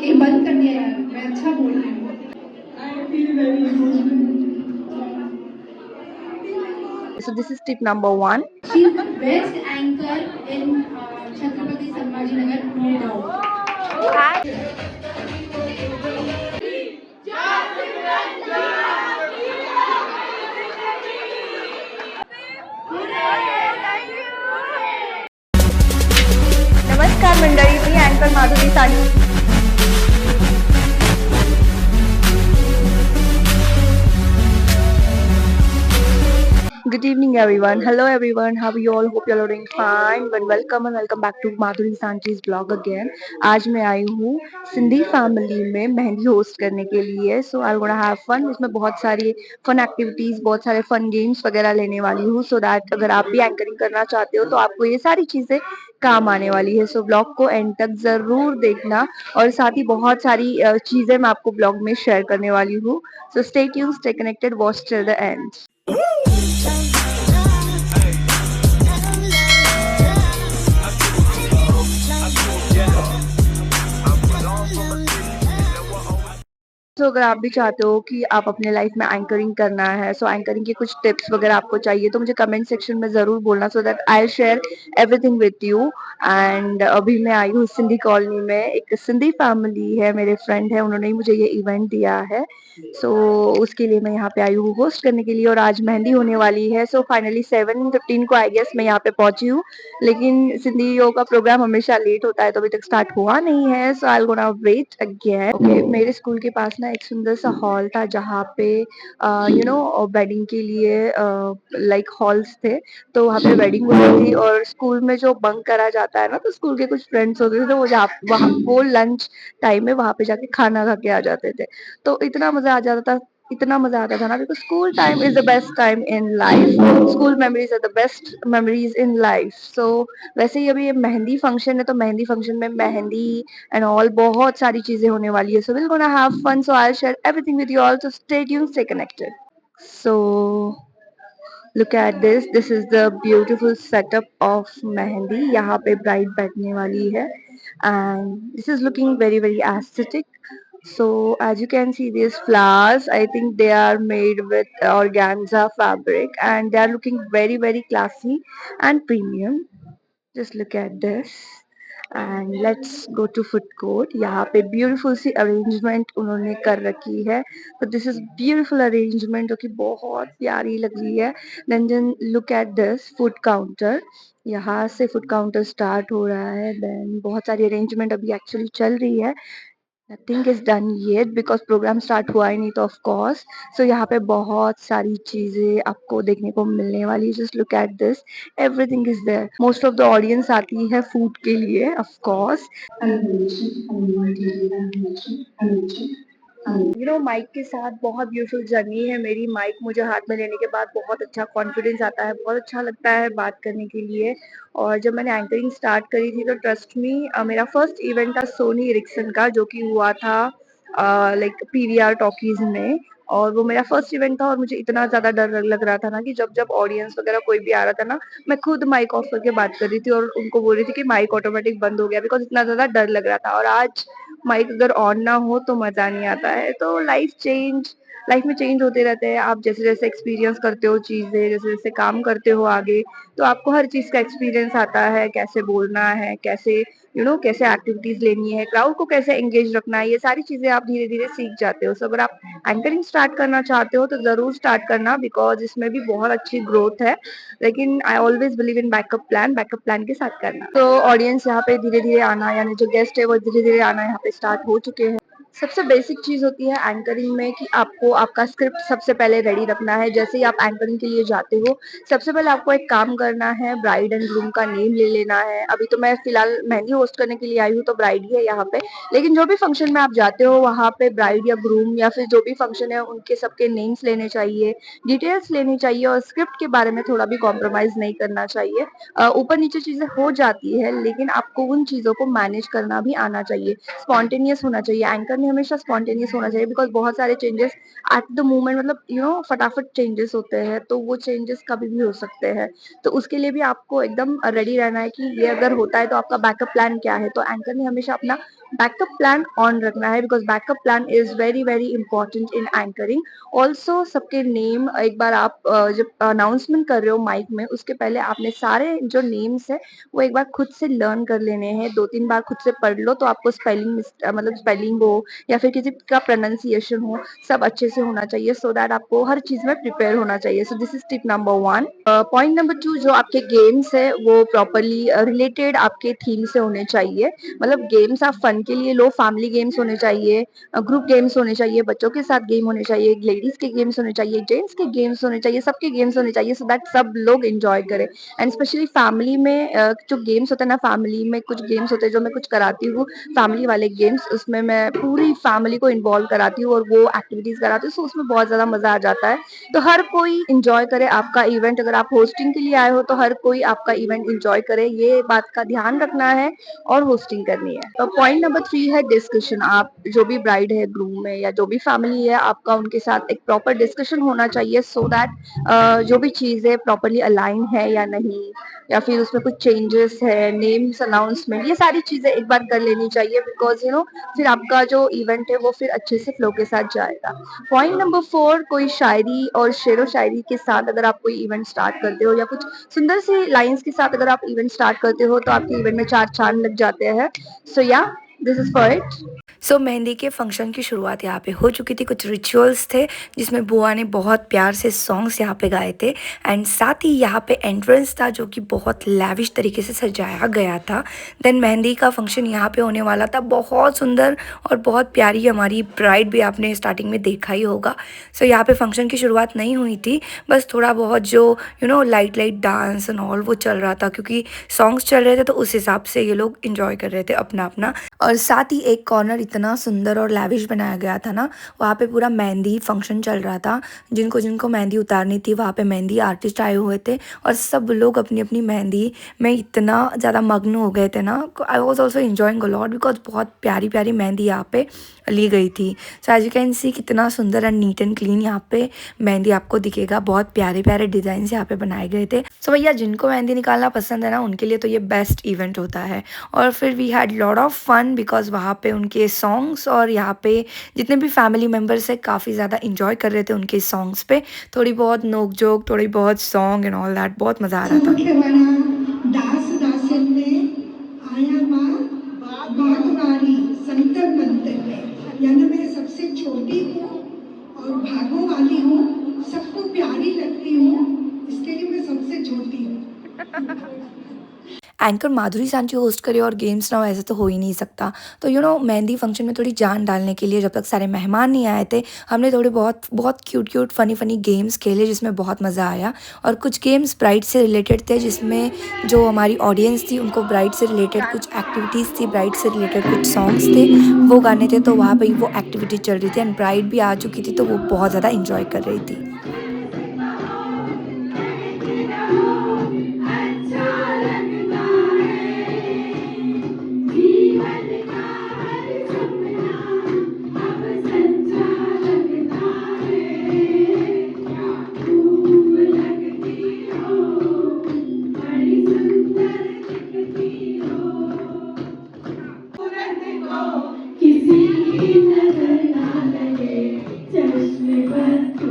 ये बंद कर दिया यार, मैं अच्छा बोल रही हूँ। I feel very emotional. So this is tip number one. She is the best anchor in Chhatrapati Sambhajinagar, no doubt. नमस्कार मंडळी, मी अँकर माधुरी सांडे. Good evening everyone. Hello everyone. How are you all? Hope you all are doing fine. Well, welcome and welcome back to Madhuri सांटीज blog again. आज मैं आई हूँ Sindhi family में mehndi host करने के लिए. सो आई गोना हैव फन. इसमें बहुत सारी फन एक्टिविटीज, बहुत सारे फन गेम्स वगैरह लेने वाली हूँ. सो दैट अगर आप भी एंकरिंग करना चाहते हो तो आपको ये सारी चीजें काम आने वाली है. सो ब्लॉग को एंड तक जरूर देखना और साथ ही बहुत सारी चीजें मैं आपको ब्लॉग में शेयर करने वाली हूँ. सो stay tuned, stay connected, watch till the end. तो अगर आप भी चाहते हो कि आप अपने लाइफ में एंकरिंग करना है, सो एंकरिंग के कुछ टिप्स वगैरह आपको चाहिए तो मुझे कमेंट सेक्शन में ज़रूर बोलना, so that I share everything with you. And अभी मैं आई हूँ सिंधी कॉलोनी में. एक सिंधी फैमिली है, मेरे फ्रेंड है, उन्होंने ही मुझे ये इवेंट दिया है. सो उसके लिए मैं यहाँ पे आई हूँ होस्ट करने के लिए. और आज मेहंदी होने वाली है. सो फाइनली 7:15 को आई गेस मैं यहाँ पे पहुंची हूँ. लेकिन सिंधियों का प्रोग्राम हमेशा लेट होता है तो अभी तक स्टार्ट हुआ नहीं है. So I gonna wait again. Okay, मेरे स्कूल के पास ना एक सुंदर सा हॉल था जहाँ पे वेडिंग के लिए लाइक हॉल्स थे. तो वहाँ पे वेडिंग होती थी और स्कूल में जो बंक करा जाता है ना, तो स्कूल के कुछ फ्रेंड्स होते थे तो वो जहाँ वहाँ वो लंच टाइम में वहाँ पे जाके खाना खा के आ जाते थे. तो इतना मजा आ जाता था, इतना मजा आता था ना, because school time is the best time in life. School memories are the best memories in life. So वैसे ही अभी ये मेहंदी फंक्शन है तो मेहंदी फंक्शन में मेहंदी एंड ऑल बहुत सारी चीजें होने वाली है. So will gonna have fun. So I will share everything with you all. So stay tuned, stay connected. So look at this is the beautiful setup of mehndi. यहाँ पे ब्राइड बैठने वाली है and this is looking very very aesthetic. So as you can see these flowers, I think they are made with organza fabric and they are looking very very classy and premium. Just look at this. And let's go to food court. यहाँ पे beautiful सी arrangement उन्होंने कर रखी है. तो this is beautiful arrangement जो कि बहुत प्यारी लग रही है. Then look at this food counter. यहाँ से फूड काउंटर स्टार्ट हो रहा है. देन बहुत सारी अरेंजमेंट अभी एक्चुअली चल रही है. Nothing is done yet because programme start हुआ ही नहीं तो ऑफ कोर्स. सो यहाँ पे बहुत सारी चीजें आपको देखने को मिलने वाली. Just look at this, everything is there. Most of the audience आती है फूड के लिए ऑफ कोर्स. माइक के साथ बहुत ब्यूटीफुल जर्नी है मेरी. माइक मुझे हाथ में लेने के बाद बहुत अच्छा कॉन्फिडेंस आता है, बहुत अच्छा लगता है बात करने के लिए. और जब मैंने एंकरिंग स्टार्ट करी थी तो ट्रस्ट मी, मेरा फर्स्ट इवेंट था सोनी इरिक्सन का जो कि हुआ था लाइक पीवीआर टॉकीज में. और वो मेरा फर्स्ट इवेंट था और मुझे इतना ज्यादा डर लग रहा था ना कि जब जब ऑडियंस वगैरह कोई भी आ रहा था ना, मैं खुद माइक ऑफ करके बात कर रही थी और उनको बोल रही थी कि माइक ऑटोमेटिक बंद हो गया बिकॉज इतना ज्यादा डर लग रहा था. और आज माइक अगर ऑन ना हो तो मजा नहीं आता है. तो लाइफ में चेंज होते रहते हैं. आप जैसे जैसे एक्सपीरियंस करते हो चीजें, जैसे जैसे काम करते हो आगे, तो आपको हर चीज का एक्सपीरियंस आता है. कैसे बोलना है, कैसे कैसे एक्टिविटीज लेनी है, क्राउड को कैसे एंगेज रखना है, ये सारी चीजें आप धीरे धीरे सीख जाते हो. सो अगर आप एंकरिंग स्टार्ट करना चाहते हो तो जरूर स्टार्ट करना बिकॉज इसमें भी बहुत अच्छी ग्रोथ है. लेकिन आई always believe in backup plan के साथ करना. तो ऑडियंस यहाँ पे धीरे धीरे आना, यानी जो गेस्ट है वो धीरे धीरे आना यहाँ पे स्टार्ट हो चुके हैं. सबसे बेसिक चीज होती है एंकरिंग में कि आपको आपका स्क्रिप्ट सबसे पहले रेडी रखना है. जैसे ही आप एंकरिंग के लिए जाते हो सबसे पहले आपको एक काम करना है, ब्राइड एंड ग्रूम का नेम ले लेना है. अभी तो मैं फिलहाल मेहंदी होस्ट करने के लिए आई हूँ तो ब्राइड ही है यहाँ पे. लेकिन जो भी फंक्शन में आप जाते हो वहाँ पे ब्राइड या ग्रूम या फिर जो भी फंक्शन है उनके सबके नेम्स लेने चाहिए, डिटेल्स लेनी चाहिए और स्क्रिप्ट के बारे में थोड़ा भी कॉम्प्रोमाइज नहीं करना चाहिए. ऊपर नीचे चीजें हो जाती है लेकिन आपको उन चीजों को मैनेज करना भी आना चाहिए. स्पॉन्टेनियस होना चाहिए. एंकर ने हमेशा स्पॉन्टेनियस होना चाहिए बिकॉज बहुत सारे चेंजेस एट द मोमेंट, मतलब फटाफट चेंजेस होते हैं तो वो चेंजेस कभी भी हो सकते हैं. तो उसके लिए भी आपको एकदम रेडी रहना है कि ये अगर होता है तो आपका बैकअप प्लान क्या है. तो एंकर ने हमेशा अपना बैकअप प्लान ऑन रखना है, because backup plan is very very important in anchoring. Also सबके नेम एक बार आप जब अनाउंसमेंट कर रहे हो माइक में, उसके पहले आपने सारे जो नेम्स है वो एक बार खुद से लर्न कर लेने हैं, 2-3 बार खुद से पढ़ लो, तो आपको स्पेलिंग मतलब स्पेलिंग हो या फिर किसी का प्रोनाउंसिएशन हो, सब अच्छे से होना चाहिए, सो दैट आपको हर चीज में प्रिपेयर होना चाहिए। So this is tip number 1। Point number 2, जो आपके गेम्स है वो प्रॉपरली रिलेटेड आपके थीम से होने चाहिए। मतलब गेम्स आप फन के लिए लो, फैमिली गेम्स होने चाहिए, ग्रुप गेम्स होने चाहिए, बच्चों के साथ गेम होने चाहिए, लेडीज के गेम्स होने चाहिए, जेंट्स के गेम्स होने चाहिए, सबके गेम्स होने चाहिए, सो दैट सब लोग एंजॉय करें। एंड स्पेशली फैमिली में जो गेम्स होते हैं ना, फैमिली में कुछ गेम्स होते हैं जो मैं कुछ कराती हूँ, फैमिली वाले गेम्स, उसमें मैं पूरी फैमिली को इन्वॉल्व कराती हूँ और वो एक्टिविटीज कराती हूँ, सो उसमें बहुत ज्यादा मजा आ जाता है। तो हर कोई इंजॉय करे आपका इवेंट। अगर आप होस्टिंग के लिए आए हो तो हर कोई आपका इवेंट इंजॉय करे, ये बात का ध्यान रखना है और होस्टिंग करनी है। तो पॉइंट नंबर 3 है डिस्कशन। आप जो भी ब्राइड है, ग्रूम है या जो भी फैमिली है, आपका उनके साथ एक प्रॉपर डिस्कशन होना चाहिए, सो दैट जो भी चीजें प्रॉपरली अलाइन है या नहीं, या फिर उसमें कुछ चेंजेस है, नेम्स अनाउंसमेंट, ये सारी चीजें एक बार कर लेनी चाहिए, बिकॉज फिर आपका जो इवेंट है वो फिर अच्छे से फ्लो के साथ जाएगा। पॉइंट नंबर 4, कोई शायरी और शेरो शायरी के साथ अगर आप कोई इवेंट स्टार्ट करते हो या कुछ सुंदर सी लाइंस के साथ अगर आप इवेंट स्टार्ट करते हो तो आपके इवेंट में 4 चांद लग जाते हैं। सो या, दिस इज फॉर इट। सो मेहंदी के फंक्शन की शुरुआत यहाँ पे हो चुकी थी। कुछ रिचुअल्स थे जिसमें बुआ ने बहुत प्यार से सॉन्ग्स यहाँ पे गाए थे, एंड साथ ही यहाँ पे एंट्रेंस था जो कि बहुत लैविश तरीके से सजाया गया था। देन मेहंदी का फंक्शन यहाँ पे होने वाला था, बहुत सुंदर और बहुत प्यारी हमारी ब्राइड भी आपने स्टार्टिंग में देखा ही होगा। सो यहाँ पे फंक्शन की शुरुआत नहीं हुई थी, बस थोड़ा बहुत जो light light dance and all वो चल रहा था, क्योंकि सॉन्ग्स चल रहे थे तो उस हिसाब से ये लोग इंजॉय कर रहे थे अपना अपना। और साथ ही एक कॉर्नर इतना सुंदर और लैविश बनाया गया था ना, वहाँ पे पूरा मेहंदी फंक्शन चल रहा था। जिनको जिनको मेहंदी उतारनी थी वहाँ पे मेहंदी आर्टिस्ट आए हुए थे, और सब लोग अपनी अपनी मेहंदी में इतना ज़्यादा मग्न हो गए थे ना। I was also enjoying a lot, because बहुत प्यारी प्यारी मेहंदी यहाँ पे ली गई थी। So as you can see कितना सुंदर एंड नीट एंड क्लीन यहाँ पे मेहंदी आपको दिखेगा। बहुत प्यारे प्यारे डिज़ाइन यहाँ पे बनाए गए थे। सो भैया जिनको मेहंदी निकालना पसंद है ना, उनके लिए तो ये बेस्ट इवेंट होता है। और फिर we had lot of fun, because वहाँ पे उनके सॉन्ग्स और यहाँ पे जितने भी फैमिली मेम्बर्स है काफ़ी ज़्यादा इंजॉय कर रहे थे उनके सॉन्ग्स पे। थोड़ी बहुत नोक जोक, थोड़ी बहुत सॉन्ग एंड ऑल दैट, बहुत मज़ा आ रहा था। दास दासन में आया माँ बागवारी संतर मंतर में, यानी मैं सबसे छोटी हूँ और भागों वाली हूँ, सबको प्यारी लगती हूँ, इसके लिए मैं सबसे छोटी हूँ। एंकर माधुरी सांची होस्ट करे और गेम्स ना हो, ऐसे तो हो ही नहीं सकता। तो मेहंदी फंक्शन में थोड़ी जान डालने के लिए, जब तक सारे मेहमान नहीं आए थे, हमने थोड़े बहुत बहुत क्यूट फनी फनी गेम्स खेले जिसमें बहुत मज़ा आया। और कुछ गेम्स ब्राइड से रिलेटेड थे, जिसमें जो हमारी ऑडियंस थी उनको ब्राइड से रिलेटेड कुछ एक्टिविटीज़ थी, ब्राइड से रिलेटेड कुछ सॉन्ग्स थे, वो गाने थे, तो वहाँ पर वो एक्टिविटी चल रही थी। एंड ब्राइड भी आ चुकी थी तो वो बहुत ज़्यादा इंजॉय कर रही थी। किसी नजर ना लगे चश्मे पर तू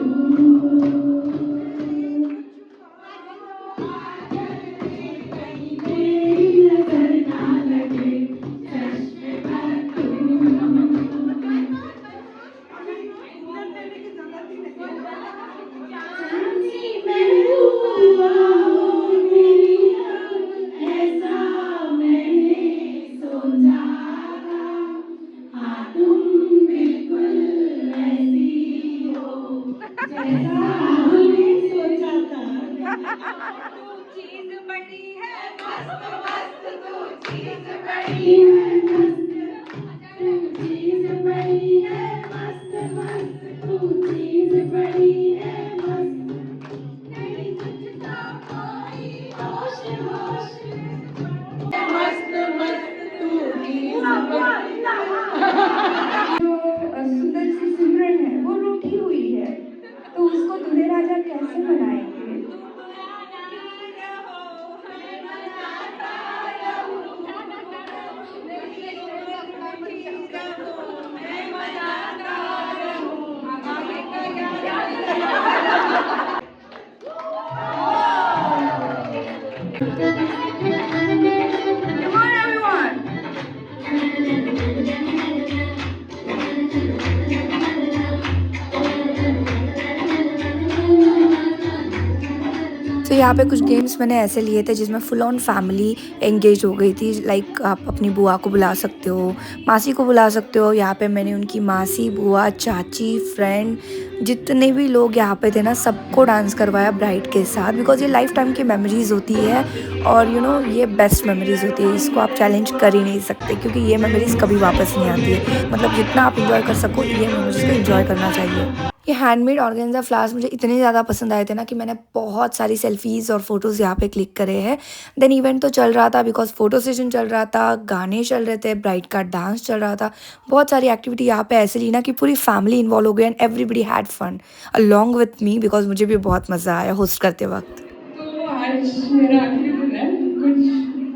तो यहाँ पे कुछ गेम्स मैंने ऐसे लिए थे जिसमें फुल ऑन फैमिली एंगेज हो गई थी। लाइक आप अपनी बुआ को बुला सकते हो, मासी को बुला सकते हो। यहाँ पे मैंने उनकी मासी, बुआ, चाची, फ्रेंड, जितने भी लोग यहाँ पे थे ना, सबको डांस करवाया ब्राइड के साथ, बिकॉज ये लाइफ टाइम की मेमोरीज होती है और ये बेस्ट मेमोरीज होती है। इसको आप चैलेंज कर ही नहीं सकते क्योंकि ये मेमोरीज कभी वापस नहीं आती है। मतलब जितना आप इंजॉय कर सको, ये मेमोरीज को इंजॉय करना चाहिए। ये हैंडमेड ऑर्गेन्जा फ्लावर्स मुझे इतने ज़्यादा पसंद आए थे ना कि मैंने बहुत सारी सेल्फीज़ और फोटोज़ यहाँ पे क्लिक करे हैं। देन इवेंट तो चल रहा था बिकॉज फोटो सेशन चल रहा था, गाने चल रहे थे, ब्राइड का डांस चल रहा था। बहुत सारी एक्टिविटी यहाँ पे ऐसे ली ना कि पूरी फैमिली इन्वॉल्व हो गई and everybody had fun along with me, because मुझे भी बहुत मज़ा आया होस्ट करते वक्त। तो आज मेरा आखिरी दिन है, कुछ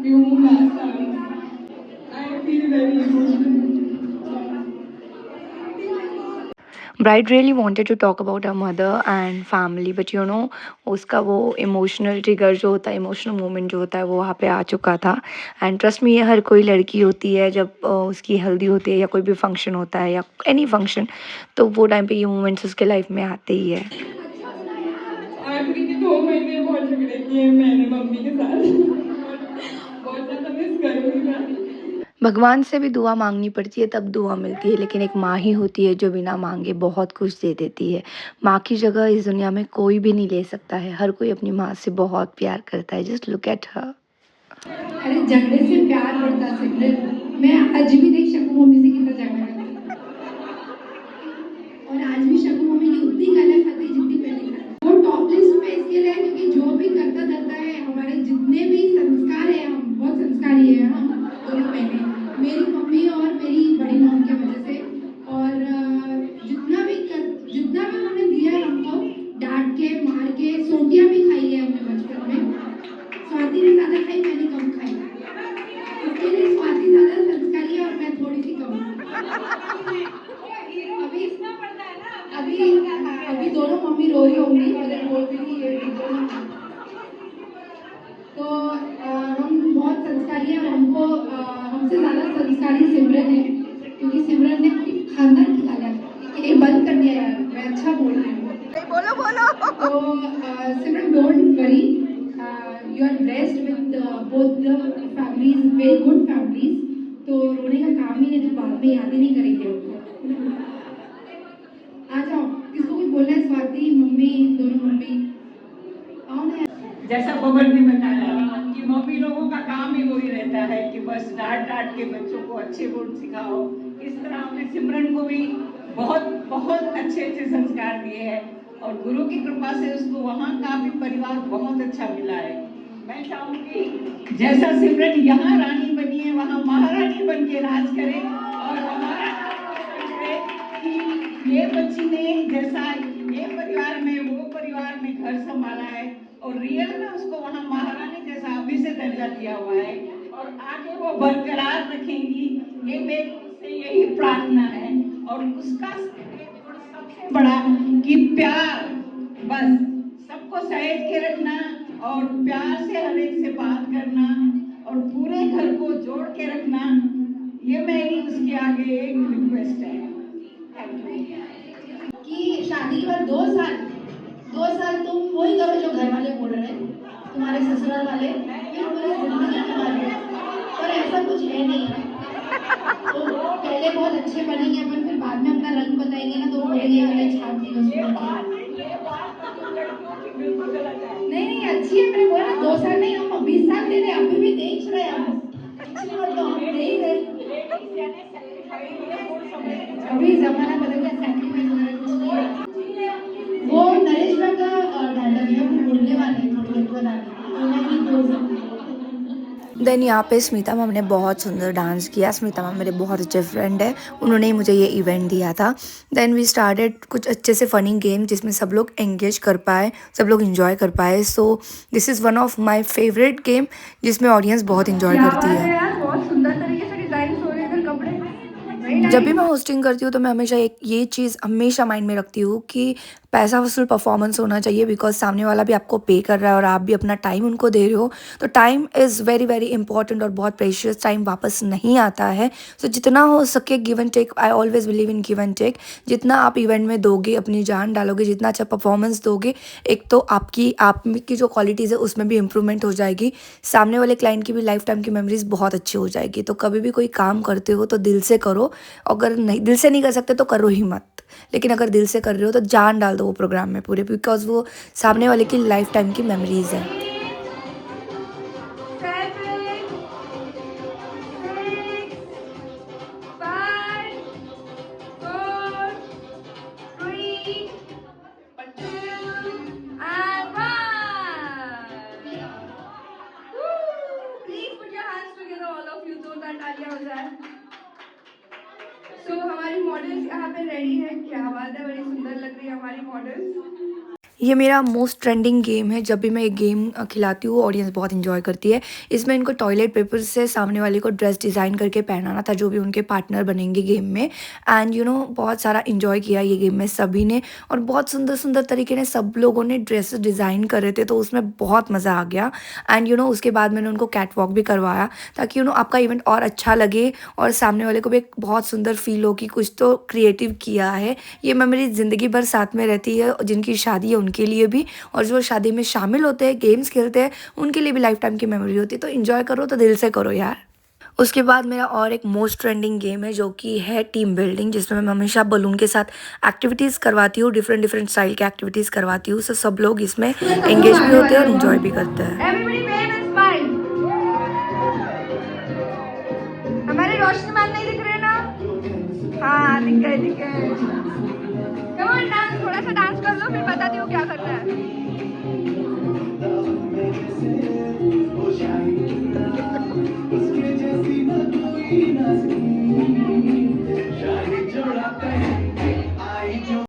few I feel very emotional. Bride really wanted to talk about her mother and family, but उसका वो इमोशनल ट्रिगर जो होता है, इमोशनल मोमेंट जो होता है, वो वहाँ पे आ चुका था। एंड ट्रस्ट मी, ये हर कोई लड़की होती है जब उसकी हल्दी होती है या कोई भी फंक्शन होता है या एनी फंक्शन, तो वो टाइम पे ये मोमेंट्स उसके लाइफ में आते ही है। आखिरी के 2 महीने बहुत झगड़े किए मैंने मम्मी के साथ। बहुत ज़्यादा मिस करूँगी मैं। भगवान से भी दुआ मांगनी पड़ती है तब दुआ मिलती है, लेकिन एक माँ ही होती है जो बिना मांगे बहुत कुछ दे देती है। माँ की जगह इस दुनिया में कोई भी नहीं ले सकता है। हर कोई अपनी माँ से बहुत प्यार करता है। Just look at her. अरे झगड़े से प्यार बढ़ता सिमरन। मैं आज भी देख शकू मम्मी से कितना झगड़ा करती, और आज भी शकू मम्मी की उतनी गालियाँ खाती जितनी पहले खाती। वो टॉप लिस्ट में इसके लिए है क्योंकि जो भी करता धरता है, हमारे जितने भी संस्कार है, हम बहुत संस्कारी है हम दोनों बहनें, मेरी मम्मी और मेरी बड़ी मॉम की वजह से। और जितना भी उन्होंने दिया है हमको, डांट के, मार के, सोटियाँ भी खाई है हमने बचपन में। स्वाति ने ज़्यादा खाई, मैंने कम खाई। इसके लिए स्वाति ज़्यादा संस्कारी है और मैं थोड़ी सी कम। अभी दोनों मम्मी रो रही होंगी और बोल रही है दोनों। तो हम बहुत संस्कारी हैं और हमसे ज़्यादा संस्कारी सिमरन है, क्योंकि सिमरन ने पूरी खानदान की गालियाँ खाई। ये बंद कर दिया यार, मैं अच्छा बोल रही हूँ। बोलो। तो Simran don't worry, you are blessed with both the families, very good families. तो रोने का काम ही नहीं, तो बाद में याद ही नहीं करेंगे उनको। आ जाओ, किसको कुछ बोलना है? स्वाति, मम्मी, दोनों मम्मी आओ ना। जैसा बबल ने बताया कि मम्मी लोगों का काम ही वही रहता है कि बस डांट के बच्चों को अच्छे गुण सिखाओ। इस तरह हमने सिमरन को भी बहुत अच्छे संस्कार दिए हैं और गुरु की कृपा से उसको वहाँ का भी परिवार बहुत अच्छा मिला है। मैं चाहूँगी जैसा सिमरन यहाँ रानी बनी है, वहाँ महारानी बन के राज करे और हमारा कि ये बच्ची ने जैसा ये परिवार में, वो परिवार में घर संभाला है और रियल में उसको वहाँ महारानी जैसा अभी से दर्जा दिया हुआ है और आगे वो बरकरार रखेंगी, ये मेरी यही प्रार्थना है। और उसका सबसे बड़ा कि प्यार, बस सबको सहेज के रखना और प्यार से हर एक से बात करना और पूरे घर को जोड़ के रखना, ये मेरी उसके आगे एक रिक्वेस्ट है। कि शादी के बाद 2 साल तुम वही करो जो घर वाले बोल रहे हैं, तुम्हारे ससुराल वाले, फिर पूरी जिंदगी तुम्हारी। पर ऐसा कुछ है नहीं है। तो पहले बहुत अच्छे बनेंगे अपन, फिर बाद में अपना रंग बताएंगे ना, तो बोलेंगे वाले छाप दी नहीं अच्छी है। मैंने बोला 2 साल नहीं, हम 20 साल दे रहे, अभी भी देख रहे हैं हम। अभी जमाना बदल गया, सैक्रिफाइस वगैरह कुछ नहीं है। वो नरेश भाई का डायलॉग है, वो बोलने वाले हैं थोड़ी देर बाद, तो मैं ही बोल सकती हूँ। देन यहाँ पे स्मिता मैम ने बहुत सुंदर डांस किया। स्मिता मैम मेरे बहुत अच्छे फ्रेंड है, उन्होंने ही मुझे ये इवेंट दिया था। देन वी स्टार्टेड कुछ अच्छे से फनी गेम जिसमें सब लोग एंगेज कर पाए, सब लोग इंजॉय कर पाए। So this is one of my favourite game जिसमें ऑडियंस बहुत इंजॉय करती है। यार बहुत सुंदर तरीके से डिजाइन हो रहे हैं इधर कपड़े। वेरी जब भी मैं होस्टिंग करती हूँ तो मैं हमेशा एक ये चीज़ हमेशा माइंड में रखती हूँ कि पैसा वसूल परफॉर्मेंस होना चाहिए, बिकॉज सामने वाला भी आपको पे कर रहा है और आप भी अपना टाइम उनको दे रहे हो। तो time is very very important और बहुत प्रेशियस, टाइम वापस नहीं आता है। सो जितना हो सके give and take, I always believe in give and take. जितना आप इवेंट में दोगे, अपनी जान डालोगे, जितना अच्छा परफॉर्मेंस दोगे, एक तो आप की जो क्वालिटीज़ है उसमें भी इम्प्रूवमेंट हो जाएगी, सामने वाले क्लाइंट की भी लाइफ टाइम की मेमोरीज बहुत अच्छी हो जाएगी। तो कभी भी कोई काम करते हो तो दिल से करो, अगर नहीं दिल से नहीं कर सकते तो करो ही मत, लेकिन अगर दिल से कर रहे हो तो जान डाल दो वो प्रोग्राम में पूरे, बिकॉज वो सामने वाले की लाइफ टाइम की मेमोरीज है। सो हमारी मॉडल्स यहाँ पे रेडी है, क्या बात है, बड़ी सुंदर लग रही है हमारी मॉडल्स। ये मेरा मोस्ट ट्रेंडिंग गेम है। जब भी मैं एक गेम खिलाती हूँ ऑडियंस बहुत इंजॉय करती है। इसमें इनको टॉयलेट पेपर से सामने वाले को ड्रेस डिज़ाइन करके पहनाना था, जो भी उनके पार्टनर बनेंगे गेम में। एंड बहुत सारा इंजॉय किया ये गेम में सभी ने, और बहुत सुंदर सुंदर तरीके ने सब लोगों ने ड्रेसेस डिज़ाइन करे थे, तो उसमें बहुत मज़ा आ गया। एंड उसके बाद मैंने उनको कैट वॉक भी करवाया, ताकि आपका इवेंट और अच्छा लगे और सामने वाले को भी एक बहुत सुंदर फील हो कि कुछ तो क्रिएटिव किया है। ये मेमोरी ज़िंदगी भर साथ में रहती है, जिनकी शादी है उनके लिए भी, और जो शादी में शामिल होते हैं, गेम्स खेलते हैं, उनके लिए भी लाइफ टाइम की मेमोरी होती है। तो एंजॉय करो तो दिल से करो यार। उसके बाद मेरा और एक मोस्ट ट्रेंडिंग गेम है जो कि है टीम बिल्डिंग, जिसमें मैं हमेशा बलून के साथ एक्टिविटीज़ करवाती हूँ, डिफरेंट डिफरेंट स्टाइल की एक्टिविटीज़ करवाती हूँ। सो सब लोग इसमें एंगेज भी होते हैं और इन्जॉय भी करते हैं। हमारे रोशनी मैम नहीं दिख रहे ना? हाँ दिख गए दिख गए। कम ऑन डांस, थोड़ा सा डांस कर लो, फिर बताती हूँ क्या करना है।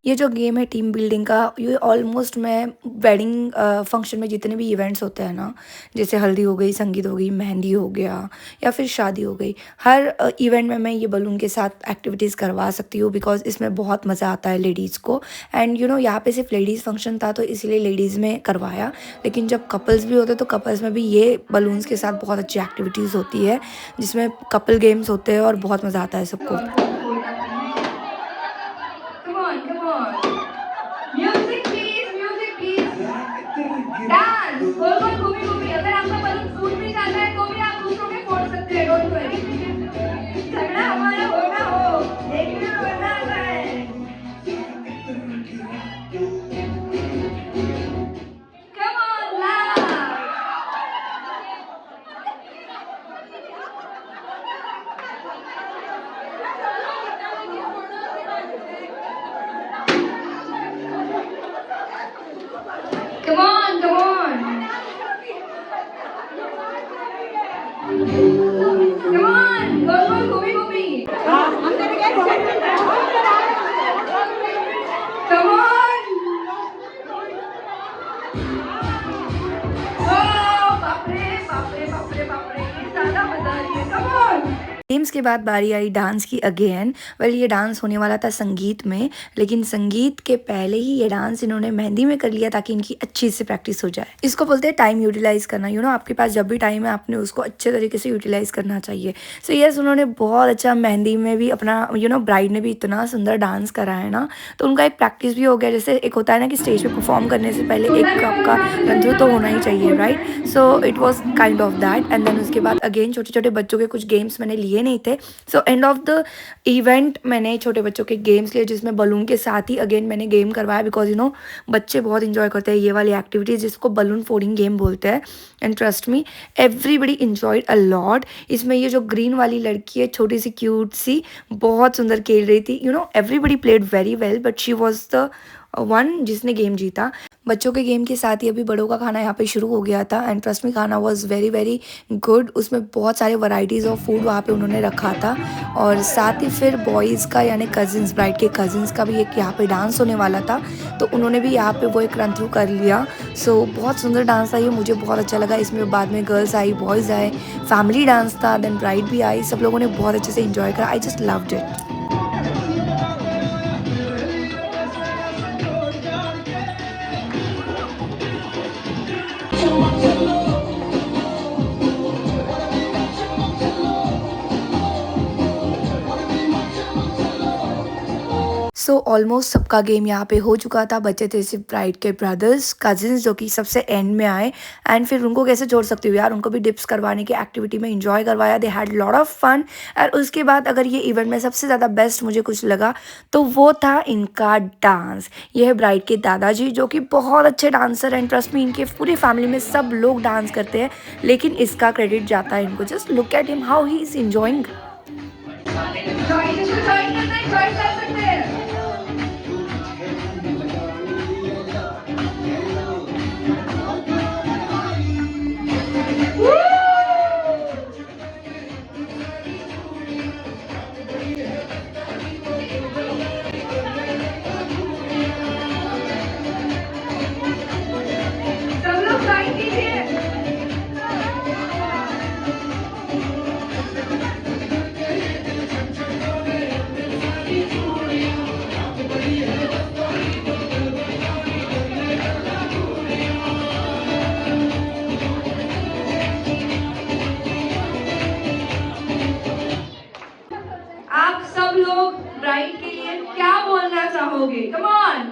ये जो गेम है टीम बिल्डिंग का, ये ऑलमोस्ट मैं वेडिंग फंक्शन में जितने भी इवेंट्स होते हैं ना, जैसे हल्दी हो गई, संगीत हो गई, मेहंदी हो गया, या फिर शादी हो गई, हर इवेंट में मैं ये बलून के साथ एक्टिविटीज़ करवा सकती हूँ, बिकॉज इसमें बहुत मज़ा आता है लेडीज़ को। एंड यहाँ पे सिर्फ लेडीज़ फंक्शन था तो इसलिए लेडीज़ में करवाया, लेकिन जब कपल्स भी होते तो कपल्स में भी ये बलून्स के साथ बहुत अच्छी एक्टिविटीज़ होती है, जिसमें कपल गेम्स होते हैं और बहुत मज़ा आता है सबको। म्यूजिक प्लीज डांस, गोल गोल घूमी घूमी। अगर आपका बलून फूट भी जाता है तो भी आप दूसरों के फोड़ सकते हैं, डोंट वरी। झगड़ा हमारा हो ना हो, देखने में मजा आता है। Come on laugh. Come on, come on. Come on, गोल गोल घूमी घूमी। Come on. Oh, बाप रे बाप रे बाप रे बाप रे, ये ज़्यादा मजा आ रही है। Come on. गेम्स के बाद बारी आई डांस की अगेन। वेल ये डांस होने वाला था संगीत में, लेकिन संगीत के पहले ही ये डांस इन्होंने मेहंदी में कर लिया, ताकि इनकी अच्छी से प्रैक्टिस हो जाए। इसको बोलते हैं टाइम यूटिलाइज करना। आपके पास जब भी टाइम है आपने उसको अच्छे तरीके से यूटिलाइज करना चाहिए। सो यस, उन्होंने बहुत अच्छा मेहंदी में भी अपना ब्राइड ने भी इतना सुंदर डांस करा है ना, तो उनका एक प्रैक्टिस भी हो गया। जैसे एक होता है ना कि स्टेज पे परफॉर्म करने से पहले एक आपका रंध्र तो होना ही चाहिए, right? So it was kind of that. And then उसके बाद अगेन छोटे छोटे बच्चों के कुछ गेम्स मैंने लिए नहीं थे। So end of the event मैंने छोटे बच्चों के गेम्स लिए, जिसमें बलून के साथ ही अगेन मैंने गेम करवाया, बिकॉज बच्चे बहुत इंजॉय करते हैं ये वाली एक्टिविटीज़, जिसको बलून फोल्डिंग गेम बोलते हैं। And trust me, everybody enjoyed a lot. इसमें ये जो ग्रीन वाली लड़की है, छोटी सी क्यूट सी, बहुत सुंदर खेल रही थी। Everybody played very well, but she was the one जिसने गेम जीता। बच्चों के गेम के साथ ही अभी बड़ों का खाना यहाँ पे शुरू हो गया था। एंड ट्रस्ट मी, खाना वाज वेरी वेरी गुड। उसमें बहुत सारे वैरायटीज़ ऑफ फूड वहाँ पे उन्होंने रखा था, और साथ ही फिर बॉयज़ का यानी कज़िन्स, ब्राइड के कज़िन्स का भी एक यहाँ पे डांस होने वाला था, तो उन्होंने भी यहाँ पे वो एक रन थ्रू कर लिया। सो बहुत सुंदर डांस था ये, मुझे बहुत अच्छा लगा। इसमें बाद में गर्ल्स आई, बॉयज़ आए, फैमिली डांस था, देन ब्राइड भी आई, सब लोगों ने बहुत अच्छे से इंजॉय करा। I just loved it. So almost सबका गेम यहाँ पे हो चुका था, बचे थे सिर्फ ब्राइड के ब्रदर्स कजिन्स जो कि सबसे एंड में आए। एंड फिर उनको कैसे छोड़ सकती हूँ यार, उनको भी डिप्स करवाने की एक्टिविटी में इंजॉय करवाया, they had lot of fun. और उसके बाद अगर ये इवेंट में सबसे ज़्यादा बेस्ट मुझे कुछ लगा तो वो था इनका डांस। ये है ब्राइड के दादाजी जो कि बहुत अच्छे डांसर हैं, ट्रस्ट मी इनके पूरी फैमिली में सब लोग डांस करते हैं, लेकिन इसका क्रेडिट जाता है इनको। Just look at him how he is enjoying. आप सब लोग ब्राइड के लिए क्या बोलना चाहोगे? Come on.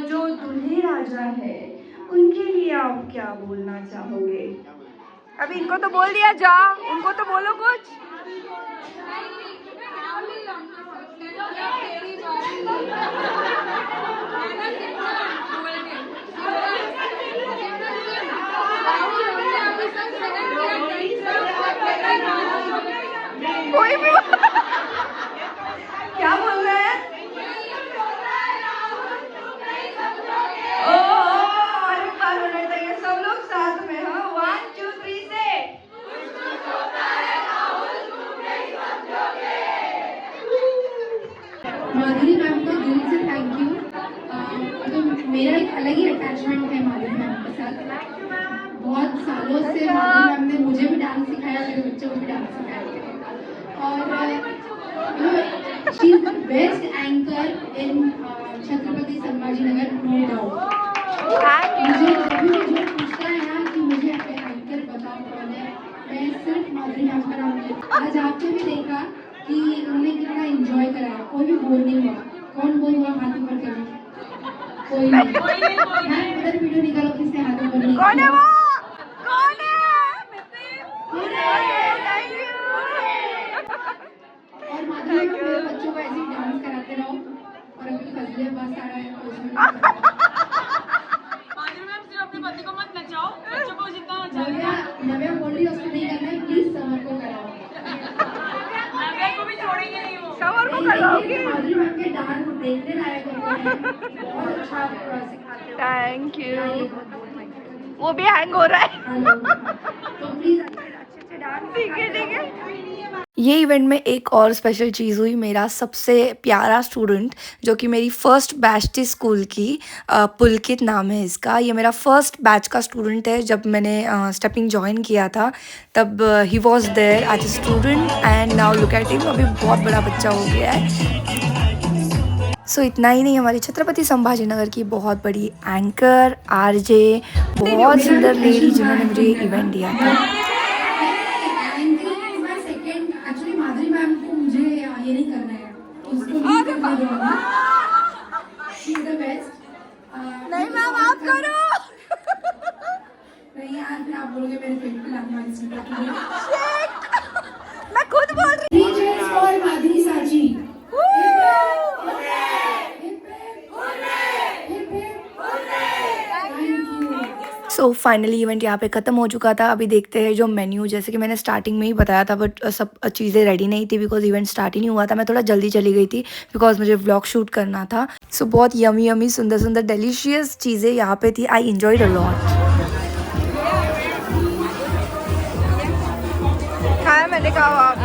जो दूल्हे राजा है उनके लिए आप क्या बोलना चाहोगे? अभी इनको तो बोल दिया, जा उनको तो बोलो कुछ। कोई भी क्या बोल रहा है? अरे बात होना चाहिए सब लोग साथ में। हाँ 1 2 3 से माधुरी मैम को दिल से थैंक यू। तो मेरा एक अलग ही अटैचमेंट है माधुरी मैम के साथ। बहुत सालों से माधुरी मैम ने मुझे भी डांस सिखाया, मेरे बच्चों को भी डांस सिखाया। और she is the best anchor in Chhatrapati Sambhajinagar, no doubt. मुझे कभी भी जो पूछता है ना कि मुझे एंकर बताओ कौन है, मैं सिर्फ माधुरी मैम का नाम लेती। आज आपने भी देखा कि उन्होंने कितना एंजॉय कराया, कोई भी बोर नहीं हुआ। कौन बोर हुआ हाथ ऊपर करो? कोई नहीं। उधर वीडियो निकालो किसने हाथ ऊपर नहीं कौन है किया। वो? कौन है? और माधुरी मैम मेरे बच्चों को ऐसे ही डांस कराते रहो। और अभी फजले बस आ रहा है तो उसमें माधुरी मैम सिर्फ अपने पति को मत नचाओ, बच्चों को जितना नचा। नव्या बोल रही है उसको नहीं करना है, प्लीज समर को कराओ। नव्या को भी छोड़ेंगे नहीं वो। सवर को कराओगे? माधुरी मैम के डांस देखने लायक होते हैं, बहुत अच्छा सिखाते हो। Thank you. वो भी हैंग हो रहा है। तो प्लीज ठीक है। ये इवेंट में एक और स्पेशल चीज़ हुई। मेरा सबसे प्यारा स्टूडेंट जो कि मेरी फर्स्ट बैच थी स्कूल की, पुलकित नाम है इसका। ये मेरा फर्स्ट बैच का स्टूडेंट है। जब मैंने स्टेपिंग ज्वाइन किया था तब he was there as a student and now look at him, अभी बहुत बड़ा बच्चा हो गया है। सो इतना ही नहीं, हमारी छत्रपति संभाजीनगर की बहुत बड़ी एंकर आरजे, बहुत सुंदर लेडी जिन्होंने मुझे ये इवेंट दिया था। एक्चुअली माधुरी मैम को मुझे ये नहीं करना है, उसको शी इज द बेस्ट। नहीं मैम आप करो। नहीं यार फिर आप बोलोगे मेरे पेट पे लात मारी इसने। मैं खुद बोल रही डीजे और माधुरी साची। सो फाइनली इवेंट यहाँ पे ख़त्म हो चुका था। अभी देखते हैं जो मेन्यू, जैसे कि मैंने स्टार्टिंग में ही बताया था, बट सब चीज़ें रेडी नहीं थी बिकॉज इवेंट स्टार्ट ही नहीं हुआ था। मैं थोड़ा जल्दी चली गई थी बिकॉज मुझे व्लॉग शूट करना था। सो बहुत यमी यमी सुंदर सुंदर डेलीशियस चीज़ें यहाँ पे थी। I enjoyed a lot. खाया मैंने, खाओ आप,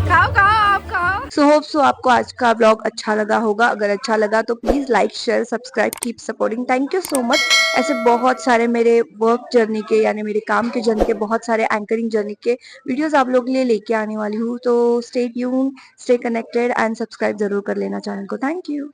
खाओ आप खाओ। सो होप सो आपको आज का ब्लॉग अच्छा लगा होगा। अगर अच्छा लगा तो please like share subscribe keep supporting. Thank you so much ऐसे बहुत सारे मेरे वर्क जर्नी के यानी मेरे काम के जर्नी के बहुत सारे एंकरिंग जर्नी के वीडियोस आप लोगों के लिए लेके आने वाली हूँ। तो stay tune, stay connected and subscribe जरूर कर लेना चैनल को। Thank you.